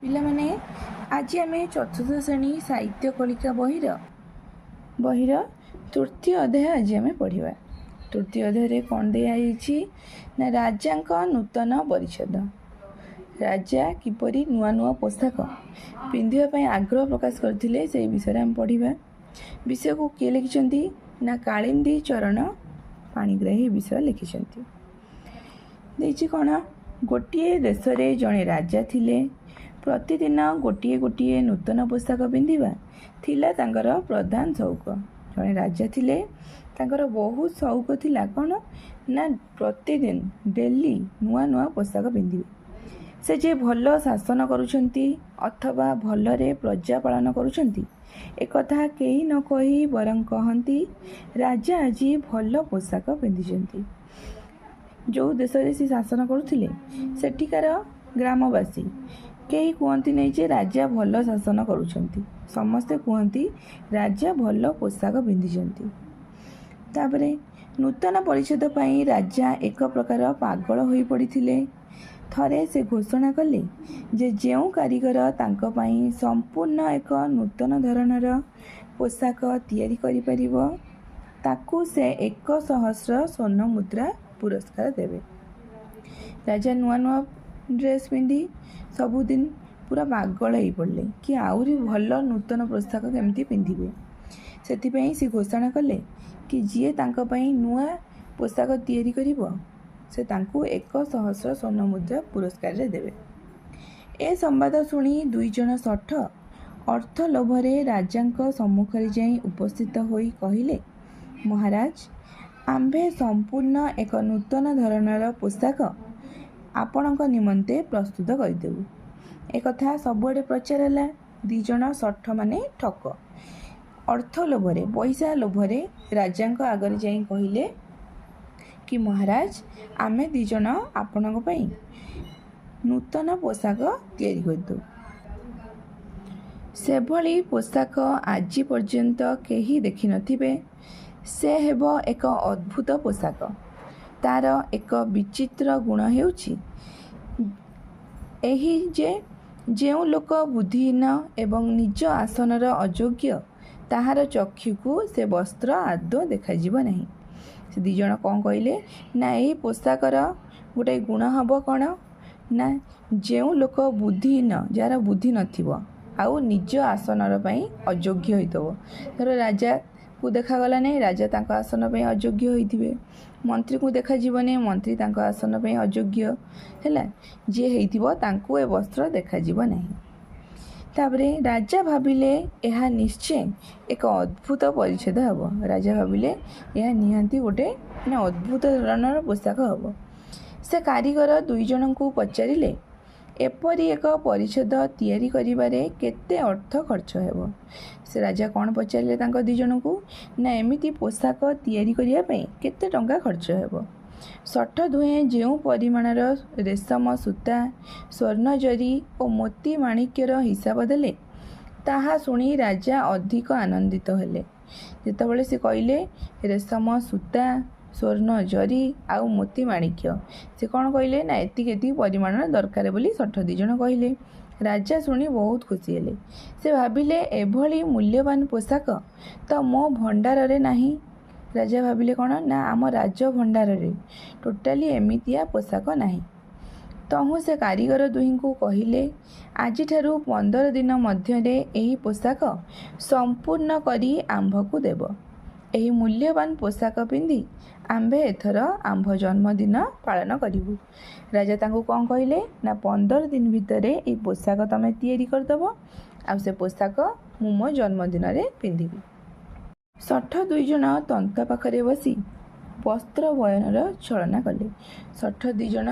ପିଲାମାନେ ଆଜି ଆମେ ଚତୁର୍ଥ ଶ୍ରେଣୀ ସାହିତ୍ୟ କଳିକା ବହିର ତୃତୀୟ ଅଧ୍ୟାୟ ଆଜି ଆମେ ପଢ଼ିବା। ତୃତୀୟ ଅଧ୍ୟାୟରେ କ'ଣ ଦିଆଯାଇଛି ନା ରାଜାଙ୍କ ନୂତନ ପରିଚ୍ଛଦ। ରାଜା କିପରି ନୂଆ ନୂଆ ପୋଷାକ ପିନ୍ଧିବା ପାଇଁ ଆଗ୍ରହ ପ୍ରକାଶ କରିଥିଲେ ସେହି ବିଷୟରେ ଆମେ ପଢ଼ିବା। ବିଷୟକୁ କିଏ ଲେଖିଛନ୍ତି ନା କାଳିନ୍ଦୀ ଚରଣ ପାଣିଗ୍ରାହୀ ବିଷୟ ଲେଖିଛନ୍ତି। ଦେଇଛି କ'ଣ, ଗୋଟିଏ ଦେଶରେ ଜଣେ ରାଜା ଥିଲେ। ପ୍ରତିଦିନ ଗୋଟିଏ ଗୋଟିଏ ନୂତନ ପୋଷାକ ପିନ୍ଧିବା ଥିଲା ତାଙ୍କର ପ୍ରଧାନ ସଉକ। ଜଣେ ରାଜା ଥିଲେ, ତାଙ୍କର ବହୁତ ସଉକ ଥିଲା କ'ଣ ନା ପ୍ରତିଦିନ ଡେଲି ନୂଆ ନୂଆ ପୋଷାକ ପିନ୍ଧିବେ। ସେ ଯେ ଭଲ ଶାସନ କରୁଛନ୍ତି ଅଥବା ଭଲରେ ପ୍ରଜା ପାଳନ କରୁଛନ୍ତି ଏକଥା କେହି ନ କହି ବରଂ କହନ୍ତି ରାଜା ଆଜି ଭଲ ପୋଷାକ ପିନ୍ଧିଛନ୍ତି। ଯେଉଁ ଦେଶରେ ସେ ଶାସନ କରୁଥିଲେ ସେଠିକାର ଗ୍ରାମବାସୀ କେହି କୁହନ୍ତି ନାହିଁ ଯେ ରାଜା ଭଲ ଶାସନ କରୁଛନ୍ତି, ସମସ୍ତେ କୁହନ୍ତି ରାଜା ଭଲ ପୋଷାକ ପିନ୍ଧିଛନ୍ତି। ତାପରେ ନୂତନ ପରିଚ୍ଛଦ ପାଇଁ ରାଜା ଏକ ପ୍ରକାର ପାଗଳ ହୋଇପଡ଼ିଥିଲେ। ଥରେ ସେ ଘୋଷଣା କଲେ ଯେ ଯେଉଁ କାରିଗର ତାଙ୍କ ପାଇଁ ସମ୍ପୂର୍ଣ୍ଣ ଏକ ନୂତନ ଧରଣର ପୋଷାକ ତିଆରି କରିପାରିବ ତାକୁ ସେ 1,000 ସ୍ୱର୍ଣ୍ଣ ମୁଦ୍ରା ପୁରସ୍କାର ଦେବେ। ରାଜା ନୂଆ ନୂଆ ଡ୍ରେସ୍ ପିନ୍ଧି ସବୁଦିନ ପୁରା ପାଗଳ ହେଇପଡ଼ିଲେ କି ଆହୁରି ଭଲ ନୂତନ ପୋଷାକ କେମିତି ପିନ୍ଧିବେ। ସେଥିପାଇଁ ସେ ଘୋଷଣା କଲେ କି ଯିଏ ତାଙ୍କ ପାଇଁ ନୂଆ ପୋଷାକ ତିଆରି କରିବ ସେ ତାଙ୍କୁ 1,000 ସ୍ୱର୍ଣ୍ଣ ମୁଦ୍ରା ପୁରସ୍କାରରେ ଦେବେ। ଏ ସମ୍ବାଦ ଶୁଣି 2 ଜଣ ଶଠ ଅର୍ଥ ଲୋଭରେ ରାଜାଙ୍କ ସମ୍ମୁଖରେ ଯାଇ ଉପସ୍ଥିତ ହୋଇ କହିଲେ, ମହାରାଜ, ଆମ୍ଭେ ସମ୍ପୂର୍ଣ୍ଣ ଏକ ନୂତନ ଧରଣର ପୋଷାକ ଆପଣଙ୍କ ନିମନ୍ତେ ପ୍ରସ୍ତୁତ କରିଦେବୁ। ଏକଥା ସବୁଆଡ଼େ ପ୍ରଚାର ହେଲା। 2 ଜଣ ଶଠ ମାନେ ଠକ, ଅର୍ଥ ଲୋଭରେ ପଇସା ଲୋଭରେ ରାଜାଙ୍କ ଆଗରେ ଯାଇ କହିଲେ କି ମହାରାଜ, ଆମେ 2 ଜଣ ଆପଣଙ୍କ ପାଇଁ ନୂତନ ପୋଷାକ ତିଆରି କରିଦେବୁ। ସେଭଳି ପୋଷାକ ଆଜି ପର୍ଯ୍ୟନ୍ତ କେହି ଦେଖିନଥିବେ। ସେ ହେବ ଏକ ଅଦ୍ଭୁତ ପୋଷାକ। ତା'ର ଏକ ବିଚିତ୍ର ଗୁଣ ହେଉଛି ଏହି ଯେ ଯେଉଁ ଲୋକ ବୁଦ୍ଧିହୀନ ଏବଂ ନିଜ ଆସନର ଅଯୋଗ୍ୟ ତାହାର ଚକ୍ଷୁକୁ ସେ ବସ୍ତ୍ର ଆଦୌ ଦେଖାଯିବ ନାହିଁ। ସେ 2 ଜଣ କ'ଣ କହିଲେ ନା ଏହି ପୋଷାକର ଗୋଟେ ଗୁଣ ହେବ କ'ଣ ନା ଯେଉଁ ଲୋକ ବୁଦ୍ଧିହୀନ, ଯାହାର ବୁଦ୍ଧି ନଥିବ ଆଉ ନିଜ ଆସନର ପାଇଁ ଅଯୋଗ୍ୟ ହୋଇଥିବ। ଧର ରାଜାକୁ ଦେଖାଗଲା ନାହିଁ, ରାଜା ତାଙ୍କ ଆସନ ପାଇଁ ଅଯୋଗ୍ୟ ହୋଇଥିବେ। ମନ୍ତ୍ରୀକୁ ଦେଖାଯିବନି, ମନ୍ତ୍ରୀ ତାଙ୍କ ଆସନ ପାଇଁ ଅଯୋଗ୍ୟ ହେଲା। ଯିଏ ହେଇଥିବ ତାଙ୍କୁ ଏ ବସ୍ତ୍ର ଦେଖାଯିବ ନାହିଁ। ତାପରେ ରାଜା ଭାବିଲେ ଏହା ନିଶ୍ଚୟ ଏକ ଅଦ୍ଭୁତ ପରିଚ୍ଛଦ ହେବ। ରାଜା ଭାବିଲେ ଏହା ନିହାତି ଗୋଟେ ଅଦ୍ଭୁତ ଧରଣର ପୋଷାକ ହେବ। ସେ କାରିଗର 2 ଜଣଙ୍କୁ ପଚାରିଲେ, ଏପରି ଏକ ପରିଚ୍ଛଦ ତିଆରି କରିବାରେ କେତେ ଅର୍ଥ ଖର୍ଚ୍ଚ ହେବ? ସେ ରାଜା କ'ଣ ପଚାରିଲେ ତାଙ୍କ 2 ଜଣଙ୍କୁ ନା ଏମିତି ପୋଷାକ ତିଆରି କରିବା ପାଇଁ କେତେ ଟଙ୍କା ଖର୍ଚ୍ଚ ହେବ? ଶଠ ଦୁହେଁ ଯେଉଁ ପରିମାଣର ରେଶମ ସୂତା, ସ୍ୱର୍ଣ୍ଣ ଜରି ଓ ମୋତି ମାଣିକ୍ୟର ହିସାବ ଦେଲେ ତାହା ଶୁଣି ରାଜା ଅଧିକ ଆନନ୍ଦିତ ହେଲେ। ଯେତେବେଳେ ସେ କହିଲେ ରେଶମ ସୂତା, ସ୍ୱର୍ଣ୍ଣ ଜରି ଆଉ ମୋତି ମାଣିକ୍ୟ, ସେ କ'ଣ କହିଲେ ନା ଏତିକି ପରିମାଣର ଦରକାର ବୋଲି ଶଠ 2 ଜଣ କହିଲେ। ରାଜା ଶୁଣି ବହୁତ ଖୁସି ହେଲେ। ସେ ଭାବିଲେ ଏଭଳି ମୂଲ୍ୟବାନ ପୋଷାକ ତ ମୋ ଭଣ୍ଡାରରେ ନାହିଁ। ରାଜା ଭାବିଲେ କ'ଣ ନା ଆମ ରାଜଭଣ୍ଡାରରେ ଟୋଟାଲି ଏମିତିଆ ପୋଷାକ ନାହିଁ। ତହୁଁ ସେ କାରିଗର ଦୁହିଁଙ୍କୁ କହିଲେ, ଆଜିଠାରୁ 15 ଦିନ ମଧ୍ୟରେ ଏହି ପୋଷାକ ସମ୍ପୂର୍ଣ୍ଣ କରି ଆମ୍ଭକୁ ଦେବ। ଏହି ମୂଲ୍ୟବାନ ପୋଷାକ ପିନ୍ଧି ଆମ୍ଭେ ଏଥର ଆମ୍ଭ ଜନ୍ମଦିନ ପାଳନ କରିବୁ। ରାଜା ତାଙ୍କୁ କ'ଣ କହିଲେ ନା 15 ଦିନ ଭିତରେ ଏହି ପୋଷାକ ତମେ ତିଆରି କରିଦେବ, ଆଉ ସେ ପୋଷାକ ମୁଁ ମୋ ଜନ୍ମଦିନରେ ପିନ୍ଧିବି। ଶଠ 2 ଜଣ ତନ୍ତ ପାଖରେ ବସି ବସ୍ତ୍ର ବୟନର ଛଳନା କଲେ। ଶଠ 2 ଜଣ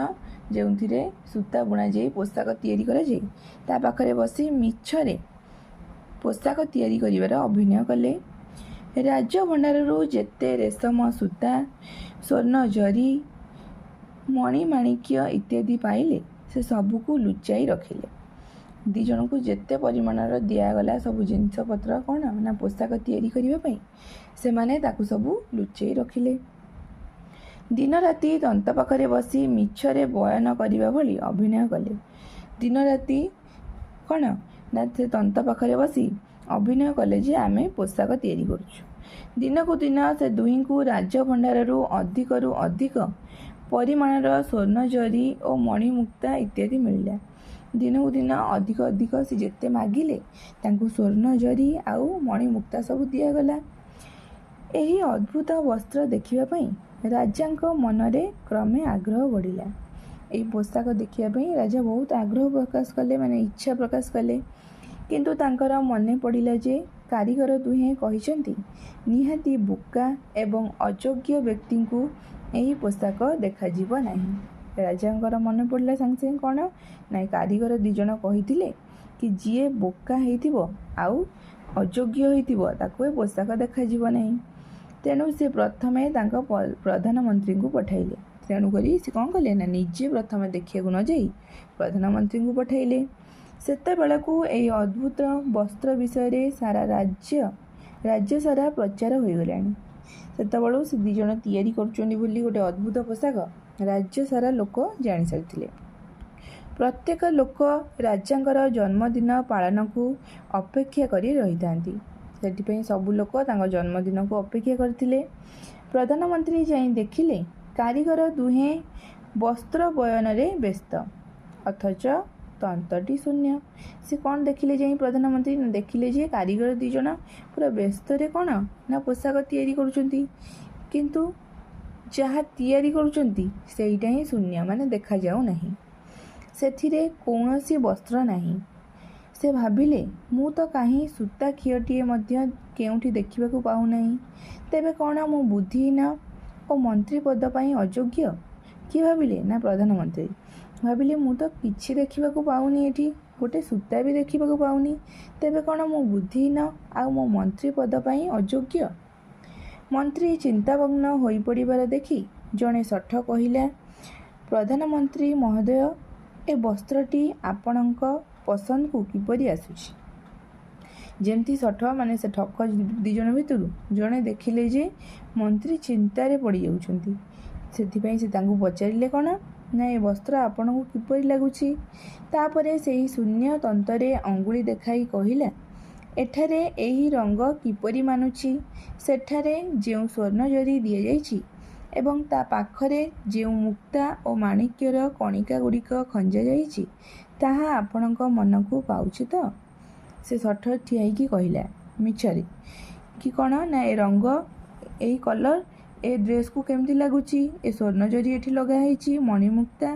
ଯେଉଁଥିରେ ସୂତା ବୁଣାଯାଇ ପୋଷାକ ତିଆରି କରାଯାଏ ତା ପାଖରେ ବସି ମିଛରେ ପୋଷାକ ତିଆରି କରିବାର ଅଭିନୟ କଲେ। ରାଜଭଣ୍ଡାରରୁ ଯେତେ ରେଶମ ସୂତା, ସ୍ୱର୍ଣ୍ଣ ଜରି, ମଣିମାଣିକ୍ୟ ଇତ୍ୟାଦି ପାଇଲେ ସେ ସବୁକୁ ଲୁଚାଇ ରଖିଲେ। 2 ଜଣଙ୍କୁ ଯେତେ ପରିମାଣର ଦିଆଗଲା ସବୁ ଜିନିଷପତ୍ର କ'ଣ ନା ପୋଷାକ ତିଆରି କରିବା ପାଇଁ, ସେମାନେ ତାକୁ ସବୁ ଲୁଚାଇ ରଖିଲେ। ଦିନ ରାତି ତନ୍ତ ପାଖରେ ବସି ମିଛରେ ବୟନ କରିବା ଭଳି ଅଭିନୟ କଲେ। ଦିନ ରାତି କ'ଣ ନା ସେ ତନ୍ତ ପାଖରେ ବସି ଅଭିନୟ କଲେ ଯେ ଆମେ ପୋଷାକ ତିଆରି କରୁଛୁ। ଦିନକୁ ଦିନ ସେ ଦୁହିଁଙ୍କୁ ରାଜଭଣ୍ଡାରରୁ ଅଧିକରୁ ଅଧିକ ପରିମାଣର ସ୍ୱର୍ଣ୍ଣ ଜରି ଓ ମଣିମୁକ୍ତା ଇତ୍ୟାଦି ମିଳିଲା। ଦିନକୁ ଦିନ ଅଧିକ ଅଧିକ ସେ ଯେତେ ମାଗିଲେ ତାଙ୍କୁ ସ୍ୱର୍ଣ୍ଣ ଜରି ଆଉ ମଣିମୁକ୍ତା ସବୁ ଦିଆଗଲା। ଏହି ଅଦ୍ଭୁତ ବସ୍ତ୍ର ଦେଖିବା ପାଇଁ ରାଜାଙ୍କ ମନରେ କ୍ରମେ ଆଗ୍ରହ ବଢ଼ିଲା। ଏହି ପୋଷାକ ଦେଖିବା ପାଇଁ ରାଜା ବହୁତ ଆଗ୍ରହ ପ୍ରକାଶ କଲେ, ମାନେ ଇଚ୍ଛା ପ୍ରକାଶ କଲେ। କିନ୍ତୁ ତାଙ୍କର ମନେ ପଡ଼ିଲା ଯେ କାରିଗର ଦୁହେଁ କହିଛନ୍ତି ନିହାତି ବୋକା ଏବଂ ଅଯୋଗ୍ୟ ବ୍ୟକ୍ତିଙ୍କୁ ଏହି ପୋଷାକ ଦେଖାଯିବ ନାହିଁ। ରାଜାଙ୍କର ମନେ ପଡ଼ିଲା ସାଙ୍ଗେ ସାଙ୍ଗେ କ'ଣ ନା କାରିଗର 2 ଜଣ କହିଥିଲେ କି ଯିଏ ବୋକା ହେଇଥିବ ଆଉ ଅଯୋଗ୍ୟ ହୋଇଥିବ ତାକୁ ଏ ପୋଷାକ ଦେଖାଯିବ ନାହିଁ। ତେଣୁ ସେ ପ୍ରଥମେ ତାଙ୍କ ପ୍ରଧାନମନ୍ତ୍ରୀଙ୍କୁ ପଠାଇଲେ। ତେଣୁକରି ସେ କ'ଣ କଲେ ନା ନିଜେ ପ୍ରଥମେ ଦେଖିବାକୁ ନ ଯାଇ ପ୍ରଧାନମନ୍ତ୍ରୀଙ୍କୁ ପଠାଇଲେ। ସେତେବେଳକୁ ଏହି ଅଦ୍ଭୁତ ବସ୍ତ୍ର ବିଷୟରେ ସାରା ରାଜ୍ୟ ସାରା ପ୍ରଚାର ହୋଇଗଲାଣି। ସେତେବେଳକୁ ସେ 2 ଜଣ ତିଆରି କରୁଛନ୍ତି ବୋଲି ଗୋଟେ ଅଦ୍ଭୁତ ପୋଷାକ ରାଜ୍ୟ ସାରା ଲୋକ ଜାଣିସାରିଥିଲେ। ପ୍ରତ୍ୟେକ ଲୋକ ରାଜାଙ୍କର ଜନ୍ମଦିନ ପାଳନକୁ ଅପେକ୍ଷା କରି ରହିଥାନ୍ତି। ସେଥିପାଇଁ ସବୁ ଲୋକ ତାଙ୍କ ଜନ୍ମଦିନକୁ ଅପେକ୍ଷା କରିଥିଲେ। ପ୍ରଧାନମନ୍ତ୍ରୀ ଯାଇ ଦେଖିଲେ କାରିଗର ଦୁହେଁ ବସ୍ତ୍ର ବୟନରେ ବ୍ୟସ୍ତ, ଅଥଚ ତନ୍ତଟି ଶୂନ୍ୟ। ସେ କ'ଣ ଦେଖିଲେ ଯାଇ ପ୍ରଧାନମନ୍ତ୍ରୀ ଦେଖିଲେ ଯେ କାରିଗର 2 ଜଣ ପୁରା ବ୍ୟସ୍ତରେ କ'ଣ ନା ପୋଷାକ ତିଆରି କରୁଛନ୍ତି, କିନ୍ତୁ ଯାହା ତିଆରି କରୁଛନ୍ତି ସେଇଟା ହିଁ ଶୂନ୍ୟ, ମାନେ ଦେଖାଯାଉ ନାହିଁ। ସେଥିରେ କୌଣସି ବସ୍ତ୍ର ନାହିଁ। ସେ ଭାବିଲେ ମୁଁ ତ କାହିଁ ସୂତା ଖିଅଟିଏ ମଧ୍ୟ କେଉଁଠି ଦେଖିବାକୁ ପାଉନାହିଁ। ତେବେ କ'ଣ ମୁଁ ବୁଦ୍ଧିହୀନ ଓ ମନ୍ତ୍ରୀ ପଦ ପାଇଁ ଅଯୋଗ୍ୟ? କିଏ ଭାବିଲେ ନା ପ୍ରଧାନମନ୍ତ୍ରୀ ଭାବିଲେ ମୁଁ ତ କିଛି ଦେଖିବାକୁ ପାଉନି, ଏଠି ଗୋଟେ ସୂତା ବି ଦେଖିବାକୁ ପାଉନି। ତେବେ କ'ଣ ମୁଁ ବୁଦ୍ଧିହୀନ ଆଉ ମୋ ମନ୍ତ୍ରୀ ପଦ ପାଇଁ ଅଯୋଗ୍ୟ? ମନ୍ତ୍ରୀ ଚିନ୍ତାମଗ୍ନ ହୋଇପଡ଼ିବାର ଦେଖି ଜଣେ ଶଠ କହିଲା, ପ୍ରଧାନମନ୍ତ୍ରୀ ମହୋଦୟ, ଏ ବସ୍ତ୍ରଟି ଆପଣଙ୍କ ପସନ୍ଦକୁ କିପରି ଆସୁଛି? ଯେମିତି ଶଠ ମାନେ ସେ ଠକ 2 ଜଣ ଭିତରୁ ଜଣେ ଦେଖିଲେ ଯେ ମନ୍ତ୍ରୀ ଚିନ୍ତାରେ ପଡ଼ିଯାଉଛନ୍ତି। ସେଥିପାଇଁ ସେ ତାଙ୍କୁ ପଚାରିଲେ କ'ଣ ନା ଏ ବସ୍ତ୍ର ଆପଣଙ୍କୁ କିପରି ଲାଗୁଛି? ତାପରେ ସେହି ଶୂନ୍ୟ ତନ୍ତରେ ଅଙ୍ଗୁଳି ଦେଖାଇ କହିଲା, ଏଠାରେ ଏହି ରଙ୍ଗ କିପରି ମାନୁଛି? ସେଠାରେ ଯେଉଁ ସ୍ୱର୍ଣ୍ଣ ଜରି ଦିଆଯାଇଛି ଏବଂ ତା ପାଖରେ ଯେଉଁ ମୁକ୍ତା ଓ ମାଣିକ୍ୟର କଣିକା ଗୁଡ଼ିକ ଖଞ୍ଜା ଯାଇଛି ତାହା ଆପଣଙ୍କ ମନକୁ ପାଉଛି ତ? ସେ ଶଠ ଠିଆ ହେଇକି କହିଲା, ମିଛରେ କି କ'ଣ ନା ଏ ରଙ୍ଗ, ଏଇ କଲର ଏ ଡ୍ରେସ୍କୁ କେମିତି ଲାଗୁଛି? ଏ ସ୍ୱର୍ଣ୍ଣ ଜରି ଏଠି ଲଗା ହେଇଛି, ମଣିମୁକ୍ତା,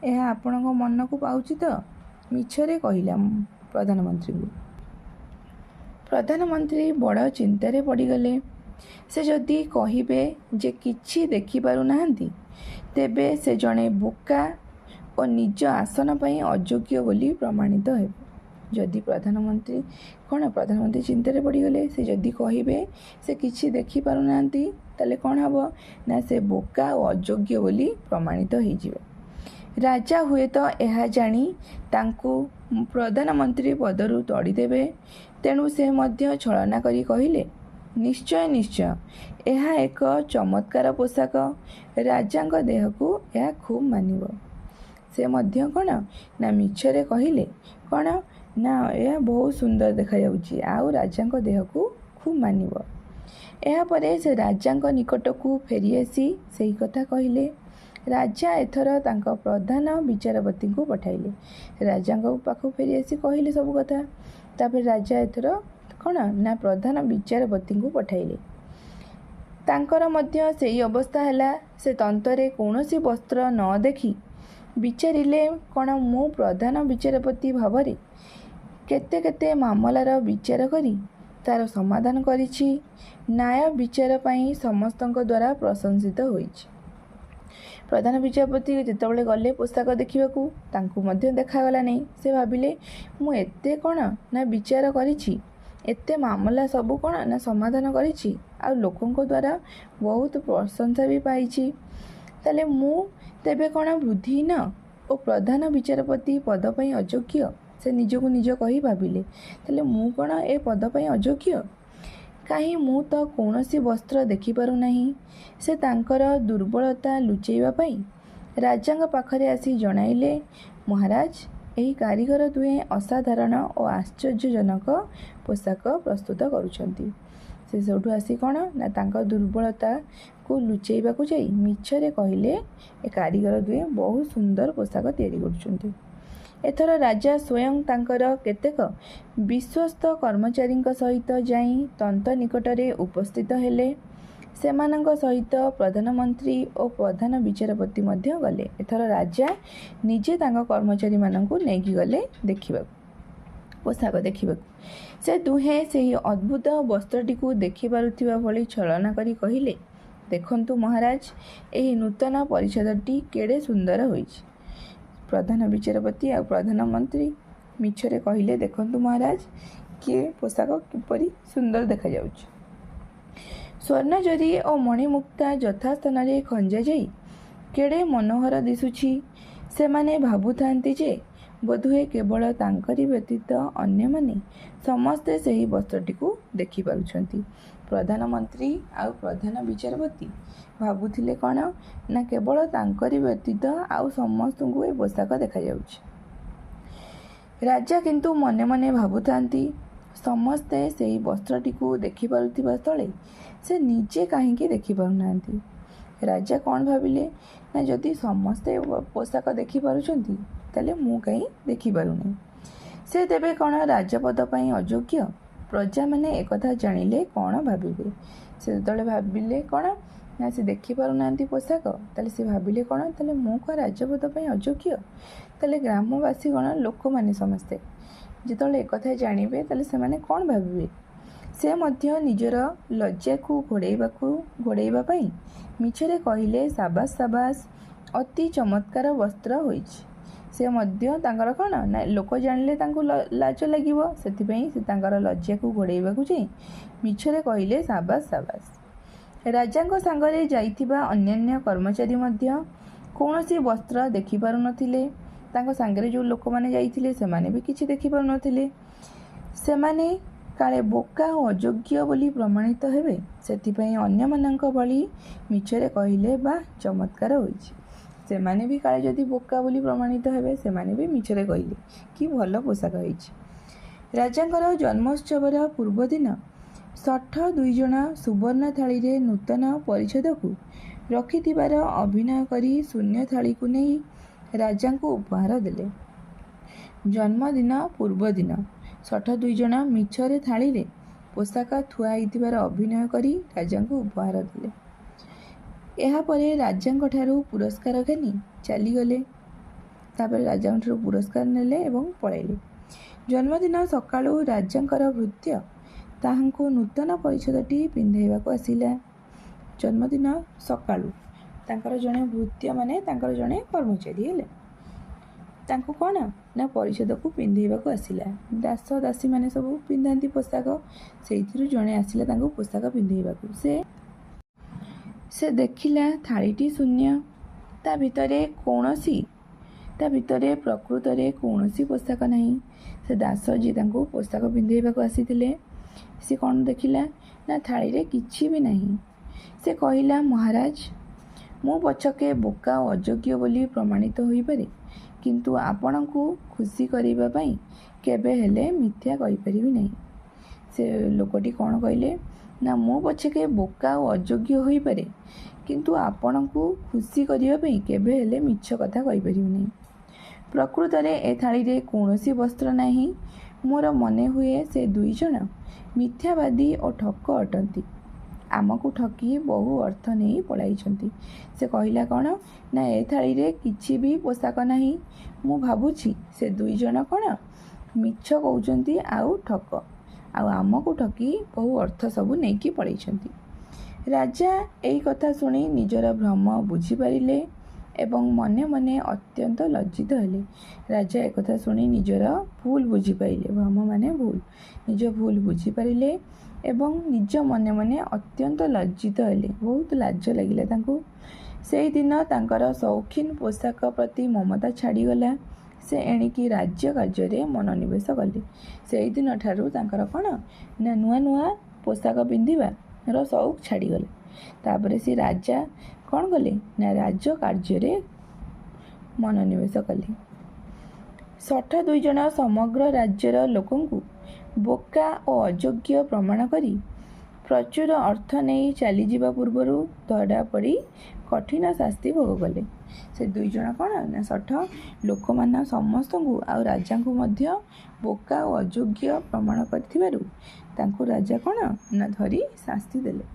ଏହା ଆପଣଙ୍କ ମନକୁ ପାଉଛି ତ? ମିଛରେ କହିଲା ପ୍ରଧାନମନ୍ତ୍ରୀଙ୍କୁ। ପ୍ରଧାନମନ୍ତ୍ରୀ ବଡ଼ ଚିନ୍ତାରେ ପଡ଼ିଗଲେ। ସେ ଯଦି କହିବେ ଯେ କିଛି ଦେଖିପାରୁନାହାନ୍ତି ତେବେ ସେ ଜଣେ ବୋକା ଓ ନିଜ ଆସନ ପାଇଁ ଅଯୋଗ୍ୟ ବୋଲି ପ୍ରମାଣିତ ହେବ। ଯଦି ପ୍ରଧାନମନ୍ତ୍ରୀ ଚିନ୍ତାରେ ପଡ଼ିଗଲେ। ସେ ଯଦି କହିବେ ସେ କିଛି ଦେଖିପାରୁନାହାନ୍ତି ତାହେଲେ କ'ଣ ହେବ ନା ସେ ବୋକା ଓ ଅଯୋଗ୍ୟ ବୋଲି ପ୍ରମାଣିତ ହୋଇଯିବେ। ରାଜା ହୁଏତ ଏହା ଜାଣି ତାଙ୍କୁ ପ୍ରଧାନମନ୍ତ୍ରୀ ପଦରୁ ତଡ଼ିଦେବେ। ତେଣୁ ସେ ମଧ୍ୟ ଛଳନା କରି କହିଲେ, ନିଶ୍ଚୟ ନିଶ୍ଚୟ, ଏହା ଏକ ଚମତ୍କାର ପୋଷାକ, ରାଜାଙ୍କ ଦେହକୁ ଏହା ଖୁବ୍ ମାନିବ। ସେ ମଧ୍ୟ କ'ଣ ନା ମିଛରେ କହିଲେ କ'ଣ ନା ଏହା ବହୁତ ସୁନ୍ଦର ଦେଖାଯାଉଛି ଆଉ ରାଜାଙ୍କ ଦେହକୁ ଖୁବ୍ ମାନିବ। ଏହାପରେ ସେ ରାଜାଙ୍କ ନିକଟକୁ ଫେରିଆସି ସେହି କଥା କହିଲେ। ରାଜା ଏଥର ତାଙ୍କ ପ୍ରଧାନ ବିଚାରପତିଙ୍କୁ ପଠାଇଲେ। ରାଜାଙ୍କ ପାଖକୁ ଫେରିଆସି କହିଲେ ସବୁ କଥା। ତାପରେ ରାଜା ଏଥର କ'ଣ ନା ପ୍ରଧାନ ବିଚାରପତିଙ୍କୁ ପଠାଇଲେ। ତାଙ୍କର ମଧ୍ୟ ସେହି ଅବସ୍ଥା ହେଲା। ସେ ତନ୍ତରେ କୌଣସି ବସ୍ତ୍ର ନ ଦେଖି ବିଚାରିଲେ କ'ଣ ମୁଁ ପ୍ରଧାନ ବିଚାରପତି ଭାବରେ କେତେ କେତେ ମାମଲାର ବିଚାର କରି ତା'ର ସମାଧାନ କରିଛି। ନ୍ୟାୟ ବିଚାର ପାଇଁ ସମସ୍ତଙ୍କ ଦ୍ୱାରା ପ୍ରଶଂସିତ ହୋଇଛି। ପ୍ରଧାନ ବିଚାରପତି ଯେତେବେଳେ ଗଲେ ପୋଷାକ ଦେଖିବାକୁ ତାଙ୍କୁ ମଧ୍ୟ ଦେଖାଗଲା ନାହିଁ। ସେ ଭାବିଲେ ମୁଁ ଏତେ କ'ଣ ନା ବିଚାର କରିଛି, ଏତେ ମାମଲା ସବୁ କ'ଣ ନା ସମାଧାନ କରିଛି ଆଉ ଲୋକଙ୍କ ଦ୍ୱାରା ବହୁତ ପ୍ରଶଂସା ବି ପାଇଛି। ତାହେଲେ ମୁଁ ତେବେ କ'ଣ ବୁଦ୍ଧିହୀନ ଓ ପ୍ରଧାନ ବିଚାରପତି ପଦ ପାଇଁ ଅଯୋଗ୍ୟ? ସେ ନିଜକୁ ନିଜ କହି ଭାବିଲେ। ତାହେଲେ ମୁଁ କ'ଣ ଏ ପଦ ପାଇଁ ଅଯୋଗ୍ୟ? କାହିଁ ମୁଁ ତ କୌଣସି ବସ୍ତ୍ର ଦେଖିପାରୁନାହିଁ। ସେ ତାଙ୍କର ଦୁର୍ବଳତା ଲୁଚାଇବା ପାଇଁ ରାଜାଙ୍କ ପାଖରେ ଆସି ଜଣାଇଲେ, ମହାରାଜ, ଏହି କାରିଗର ଦୁହେଁ ଅସାଧାରଣ ଓ ଆଶ୍ଚର୍ଯ୍ୟଜନକ ପୋଷାକ ପ୍ରସ୍ତୁତ କରୁଛନ୍ତି। ସେ ସବୁଠୁ ଆସି କ'ଣ ନା ତାଙ୍କ ଦୁର୍ବଳତାକୁ ଲୁଚେଇବାକୁ ଯାଇ ମିଛରେ କହିଲେ ଏ କାରିଗର ଦୁହେଁ ବହୁତ ସୁନ୍ଦର ପୋଷାକ ତିଆରି କରୁଛନ୍ତି। ଏଥର ରାଜା ସ୍ୱୟଂ ତାଙ୍କର କେତେକ ବିଶ୍ୱସ୍ତ କର୍ମଚାରୀଙ୍କ ସହିତ ଯାଇ ତନ୍ତ ନିକଟରେ ଉପସ୍ଥିତ ହେଲେ। ସେମାନଙ୍କ ସହିତ ପ୍ରଧାନମନ୍ତ୍ରୀ ଓ ପ୍ରଧାନ ବିଚାରପତି ମଧ୍ୟ ଗଲେ। ଏଥର ରାଜା ନିଜେ ତାଙ୍କ କର୍ମଚାରୀମାନଙ୍କୁ ନେଇକି ଗଲେ ପୋଷାକ ଦେଖିବାକୁ। ସେ ଦୁହେଁ ସେହି ଅଦ୍ଭୁତ ବସ୍ତ୍ରଟିକୁ ଦେଖିପାରୁଥିବା ଭଳି ଛଳନା କରି କହିଲେ, ଦେଖନ୍ତୁ ମହାରାଜ, ଏହି ନୂତନ ପରିଚ୍ଛଦଟି କେଡ଼େ ସୁନ୍ଦର ହୋଇଛି। ପ୍ରଧାନ ବିଚାରପତି ଆଉ ପ୍ରଧାନମନ୍ତ୍ରୀ ମିଛରେ କହିଲେ, ଦେଖନ୍ତୁ ମହାରାଜ, ପୋଷାକ କିପରି ସୁନ୍ଦର ଦେଖାଯାଉଛି। ସ୍ୱର୍ଣ୍ଣଜରି ଓ ମଣିମୁକ୍ତା ଯଥାସ୍ଥାନରେ ଖଞ୍ଜାଯାଇ କେଡ଼େ ମନୋହର ଦିଶୁଛି। ସେମାନେ ଭାବୁଥାନ୍ତି ଯେ ବୋଧହୁଏ କେବଳ ତାଙ୍କରି ବ୍ୟତୀତ ଅନ୍ୟମାନେ ସମସ୍ତେ ସେହି ବସ୍ତ୍ରଟିକୁ ଦେଖିପାରୁଛନ୍ତି। ପ୍ରଧାନମନ୍ତ୍ରୀ ଆଉ ପ୍ରଧାନ ବିଚାରପତି ଭାବୁଥିଲେ କ'ଣ ନା କେବଳ ତାଙ୍କରି ବ୍ୟତୀତ ଆଉ ସମସ୍ତଙ୍କୁ ଏ ପୋଷାକ ଦେଖାଯାଉଛି। ରାଜା କିନ୍ତୁ ମନେ ମନେ ଭାବୁଥାନ୍ତି, ସମସ୍ତେ ସେହି ବସ୍ତ୍ରଟିକୁ ଦେଖିପାରୁଥିବା ସ୍ଥଳେ ସେ ନିଜେ କାହିଁକି ଦେଖିପାରୁନାହାନ୍ତି। ରାଜା କ'ଣ ଭାବିଲେ ନା ଯଦି ସମସ୍ତେ ପୋଷାକ ଦେଖିପାରୁଛନ୍ତି ତାହେଲେ ମୁଁ କାହିଁ ଦେଖିପାରୁନି। ସେ ତେବେ କ'ଣ ରାଜପଦ ପାଇଁ ଅଯୋଗ୍ୟ? ପ୍ରଜାମାନେ ekଥା ଜାଣିଲେ କ'ଣ ଭାବିବେ? ସେ ଯେତେବେଳେ ଭାବିଲେ କ'ଣ ନା ସେ ଦେଖିପାରୁନାହାନ୍ତି ପୋଷାକ, ତାହେଲେ ସେ ଭାବିଲେ କ'ଣ, ତାହେଲେ ମୁଁ କ'ଣ ରାଜପଦ ପାଇଁ ଅଯୋଗ୍ୟ? ତାହେଲେ ଗ୍ରାମବାସୀ କ'ଣ, ଲୋକମାନେ ସମସ୍ତେ ଯେତେବେଳେ ekଥା ଜାଣିବେ ତାହେଲେ ସେମାନେ କ'ଣ ଭାବିବେ? ସେ ମଧ୍ୟ ନିଜର ଲଜ୍ଜାକୁ ଘୋଡ଼େଇବା ପାଇଁ ମିଛରେ କହିଲେ, ସାବାସ୍ ସାବାସ୍, ଅତି ଚମତ୍କାର ବସ୍ତ୍ର ହୋଇଛି। ସେ ମଧ୍ୟ ତାଙ୍କର କ'ଣ ନା ଲୋକ ଜାଣିଲେ ତାଙ୍କୁ ଲାଜ ଲାଗିବ, ସେଥିପାଇଁ ସେ ତାଙ୍କର ଲଜ୍ଜାକୁ ଘୋଡ଼େଇବାକୁ ଯାଇ ମିଛରେ କହିଲେ, ସାବାସ୍ ସାବାସ୍। ରାଜାଙ୍କ ସାଙ୍ଗରେ ଯାଇଥିବା ଅନ୍ୟାନ୍ୟ କର୍ମଚାରୀ ମଧ୍ୟ କୌଣସି ବସ୍ତ୍ର ଦେଖିପାରୁନଥିଲେ। ତାଙ୍କ ସାଙ୍ଗରେ ଯେଉଁ ଲୋକମାନେ ଯାଇଥିଲେ ସେମାନେ ବି କିଛି ଦେଖିପାରୁନଥିଲେ। ସେମାନେ କାଳେ ବୋକା ଓ ଅଯୋଗ୍ୟ ବୋଲି ପ୍ରମାଣିତ ହେବେ, ସେଥିପାଇଁ ଅନ୍ୟମାନଙ୍କ ଭଳି ମିଛରେ କହିଲେ, ବା ଚମତ୍କାର ହୋଇଛି। ସେମାନେ ବି କାଳେ ଯଦି ବୋକା ବୋଲି ପ୍ରମାଣିତ ହେବେ, ସେମାନେ ବି ମିଛରେ କହିଲେ କି ଭଲ ପୋଷାକ ହେଇଛି। ରାଜାଙ୍କର ଜନ୍ମୋତ୍ସବର ପୂର୍ବଦିନ ଶଠ 2 ଜଣ ସୁବର୍ଣ୍ଣ ଥାଳିରେ ନୂତନ ପରିଚ୍ଛଦକୁ ରଖିଥିବାର ଅଭିନୟ କରି ଶୂନ୍ୟ ଥାଳିକୁ ନେଇ ରାଜାଙ୍କୁ ଉପହାର ଦେଲେ। ଜନ୍ମଦିନ ପୂର୍ବଦିନ ଶଠ 2 ଜଣ ମିଛରେ ଥାଳିରେ ପୋଷାକ ଥୁଆ ହେଇଥିବାର ଅଭିନୟ କରି ରାଜାଙ୍କୁ ଉପହାର ଦେଲେ। ଏହାପରେ ରାଜାଙ୍କଠାରୁ ପୁରସ୍କାର ଘେନି ଚାଲିଗଲେ। ତାପରେ ରାଜାଙ୍କଠାରୁ ପୁରସ୍କାର ନେଲେ ଏବଂ ପଳାଇଲେ। ଜନ୍ମଦିନ ସକାଳୁ ରାଜାଙ୍କର ଭୃତ୍ୟ ତାହାଙ୍କୁ ନୂତନ ପରିଚ୍ଛଦଟି ପିନ୍ଧାଇବାକୁ ଆସିଲା। ଜନ୍ମଦିନ ସକାଳୁ ତାଙ୍କର ଜଣେ ଭୃତ୍ୟ ମାନେ ତାଙ୍କର ଜଣେ କର୍ମଚାରୀ ହେଲେ, ତାଙ୍କୁ କ'ଣ ନା ପରିଚ୍ଛଦକୁ ପିନ୍ଧାଇବାକୁ ଆସିଲା। ଦାସ ଦାସୀମାନେ ସବୁ ପିନ୍ଧାନ୍ତି ପୋଷାକ, ସେଇଥିରୁ ଜଣେ ଆସିଲା ତାଙ୍କୁ ପୋଷାକ ପିନ୍ଧାଇବାକୁ। ସେ ଦେଖିଲା ଥାଳିଟି ଶୂନ୍ୟ, ତା ଭିତରେ ପ୍ରକୃତରେ କୌଣସି ପୋଷାକ ନାହିଁ। ସେ ଦାସ ଯିଏ ତାଙ୍କୁ ପୋଷାକ ପିନ୍ଧାଇବାକୁ ଆସିଥିଲେ, ସେ କ'ଣ ଦେଖିଲା ନା ଥାଳିରେ କିଛି ବି ନାହିଁ। ସେ କହିଲା, ମହାରାଜ, ମୁଁ ପଛକେ ବୋକା ଓ ଅଯୋଗ୍ୟ ବୋଲି ପ୍ରମାଣିତ ହୋଇପାରେ, କିନ୍ତୁ ଆପଣଙ୍କୁ ଖୁସି କରିବା ପାଇଁ କେବେ ହେଲେ ମିଥ୍ୟା କହିପାରିବି ନାହିଁ। ସେ ଲୋକଟି କ'ଣ କହିଲେ ନା ମୁଁ ପଛକେ ବୋକା ଓ ଅଯୋଗ୍ୟ ହୋଇପାରେ, କିନ୍ତୁ ଆପଣଙ୍କୁ ଖୁସି କରିବା ପାଇଁ କେବେ ହେଲେ ମିଛ କଥା କହିପାରିବି ନାହିଁ। ପ୍ରକୃତରେ ଏ ଥାଳିରେ କୌଣସି ବସ୍ତ୍ର ନାହିଁ। ମୋର ମନେ ହୁଏ ସେ 2 ଜଣ ମିଥ୍ୟାବାଦୀ ଓ ଠକ ଅଟନ୍ତି। ଆମକୁ ଠକି ବହୁ ଅର୍ଥ ନେଇ ପଳାଇଛନ୍ତି। ସେ କହିଲା କ'ଣ ନା ଏ ଥାଳିରେ କିଛି ବି ପୋଷାକ ନାହିଁ। ମୁଁ ଭାବୁଛି ସେ 2 ଜଣ କ'ଣ ମିଛ କହୁଛନ୍ତି ଆଉ ଠକ, ଆଉ ଆମକୁ ଠକି ବହୁ ଅର୍ଥ ସବୁ ନେଇକି ପଳାଇଛନ୍ତି। ରାଜା ଏଇ କଥା ଶୁଣି ନିଜର ଭ୍ରମ ବୁଝିପାରିଲେ ଏବଂ ମନେ ମନେ ଅତ୍ୟନ୍ତ ଲଜ୍ଜିତ ହେଲେ। ରାଜା ଏକଥା ଶୁଣି ନିଜର ଭୁଲ ବୁଝିପାରିଲେ, ଭ୍ରମ ମାନେ ଭୁଲ, ନିଜ ଭୁଲ ବୁଝିପାରିଲେ ଏବଂ ନିଜ ମନେ ମନେ ଅତ୍ୟନ୍ତ ଲଜ୍ଜିତ ହେଲେ। ବହୁତ ଲାଜ ଲାଗିଲା ତାଙ୍କୁ। ସେଇଦିନ ତାଙ୍କର ସୌଖିନ ପୋଷାକ ପ୍ରତି ମମତା ଛାଡ଼ିଗଲା। ସେ ଏଣିକି ରାଜ୍ୟ କାର୍ଯ୍ୟରେ ମନୋନିବେଶ କଲେ। ସେଇଦିନ ଠାରୁ ତାଙ୍କର କ'ଣ ନା ନୂଆ ନୂଆ ପୋଷାକ ପିନ୍ଧିବାର ସଉକ ଛାଡ଼ିଗଲା। ତାପରେ ସେ ରାଜା କ'ଣ କଲେ ନା ରାଜ କାର୍ଯ୍ୟରେ ମନୋନିବେଶ କଲେ। ଶଠ 2 ଜଣ ସମଗ୍ର ରାଜ୍ୟର ଲୋକଙ୍କୁ ବୋକା ଓ ଅଯୋଗ୍ୟ ପ୍ରମାଣ କରି ପ୍ରଚୁର ଅର୍ଥ ନେଇ ଚାଲିଯିବା ପୂର୍ବରୁ ଧରା ପଡ଼ି କଠିନ ଶାସ୍ତି ଭୋଗ କଲେ। ସେ 2 ଜଣ କ'ଣ ନା ଶଠ ଲୋକମାନ ସମସ୍ତଙ୍କୁ ଆଉ ରାଜାଙ୍କୁ ମଧ୍ୟ ବୋକା ଓ ଅଯୋଗ୍ୟ ପ୍ରମାଣ କରିଥିବାରୁ ତାଙ୍କୁ ରାଜା କ'ଣ ନା ଧରି ଶାସ୍ତି ଦେଲେ।